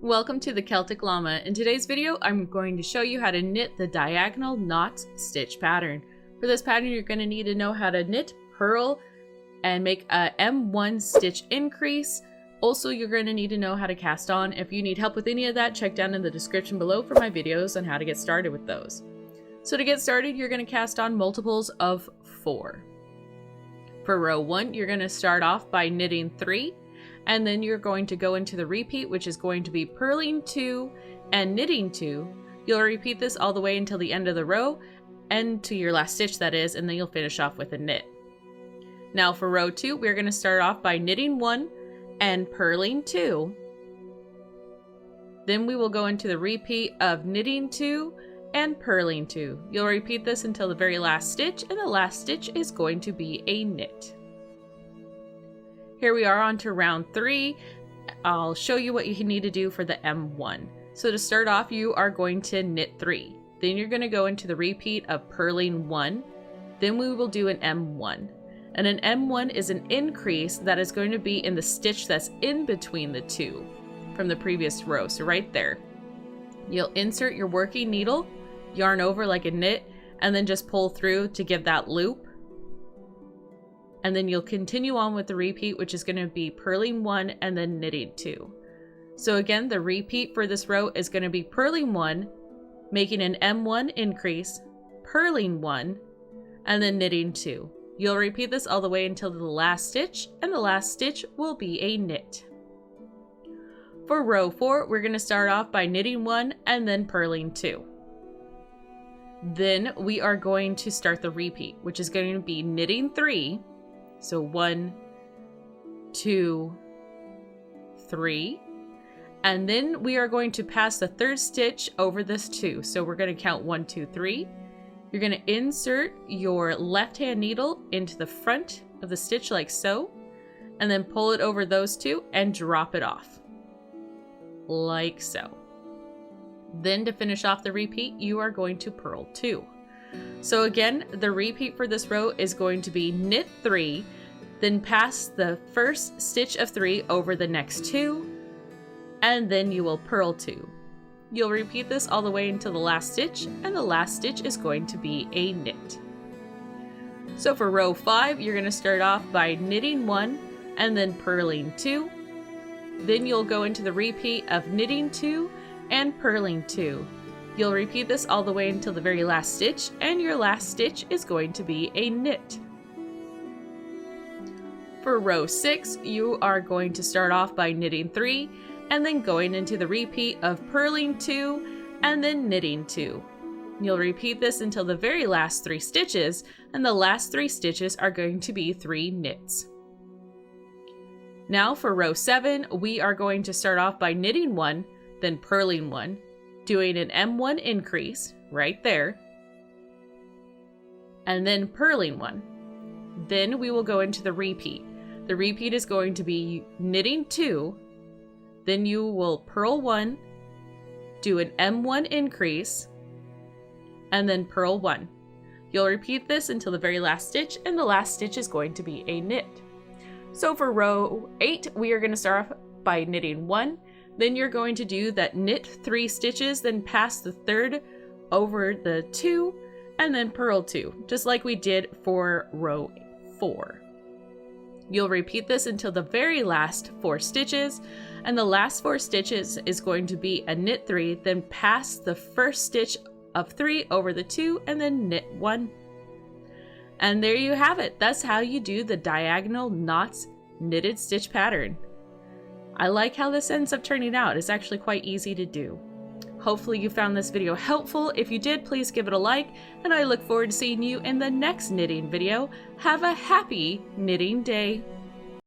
Welcome to the Celtic Llama. In today's video, I'm going to show you how to knit the diagonal knots stitch pattern. For this pattern, you're going to need to know how to knit, purl, and make a M1 stitch increase. Also, you're going to need to know how to cast on. If you need help with any of that, check down in the description below for my videos on how to get started with those. So to get started, you're going to cast on multiples of 4. For row 1, you're going to start off by knitting 3. And then you're going to go into the repeat, which is going to be purling 2 and knitting 2. You'll repeat this all the way until the end of the row and to your last stitch, that is, and then you'll finish off with a knit. Now for row 2, we're going to start off by knitting 1 and purling 2. Then we will go into the repeat of knitting 2 and purling 2. You'll repeat this until the very last stitch, and the last stitch is going to be a knit. Here we are on to round 3. I'll show you what you need to do for the M1. So to start off, you are going to knit 3. Then you're going to go into the repeat of purling 1. Then we will do an M1. And an M1 is an increase that is going to be in the stitch that's in between the two from the previous row. So right there. You'll insert your working needle, yarn over like a knit, and then just pull through to give that loop. And then you'll continue on with the repeat, which is going to be purling 1 and then knitting 2. So again, the repeat for this row is going to be purling 1, making an M1 increase, purling 1, and then knitting 2. You'll repeat this all the way until the last stitch, and the last stitch will be a knit. For row 4, we're going to start off by knitting 1 and then purling 2. Then we are going to start the repeat, which is going to be knitting 3. So 1, 2, 3, and then we are going to pass the third stitch over this 2. So we're going to count 1, 2, 3. You're going to insert your left hand needle into the front of the stitch like so, and then pull it over those 2 and drop it off like so. Then to finish off the repeat, you are going to purl 2. So again, the repeat for this row is going to be knit 3, then pass the first stitch of 3 over the next 2, and then you will purl 2. You'll repeat this all the way until the last stitch, and the last stitch is going to be a knit. So for row 5, you're going to start off by knitting 1 and then purling 2. Then you'll go into the repeat of knitting 2 and purling 2. You'll repeat this all the way until the very last stitch, and your last stitch is going to be a knit. For row 6, you are going to start off by knitting 3, and then going into the repeat of purling 2, and then knitting 2. You'll repeat this until the very last 3 stitches, and the last 3 stitches are going to be 3 knits. Now for row 7, we are going to start off by knitting 1, then purling 1, doing an M1 increase right there, and then purling 1. Then we will go into the repeat. The repeat is going to be knitting 2, then you will purl 1, do an M1 increase, and then purl 1. You'll repeat this until the very last stitch, and the last stitch is going to be a knit. So for row 8, we are going to start off by knitting 1. Then you're going to do that knit 3 stitches, then pass the third over the 2, and then purl 2, just like we did for row 4. You'll repeat this until the very last 4 stitches, and the last 4 stitches is going to be a knit 3, then pass the first stitch of 3 over the 2, and then knit 1. And there you have it. That's how you do the diagonal knots knitted stitch pattern. I like how this ends up turning out. It's actually quite easy to do. Hopefully you found this video helpful. If you did, please give it a like, and I look forward to seeing you in the next knitting video. Have a happy knitting day.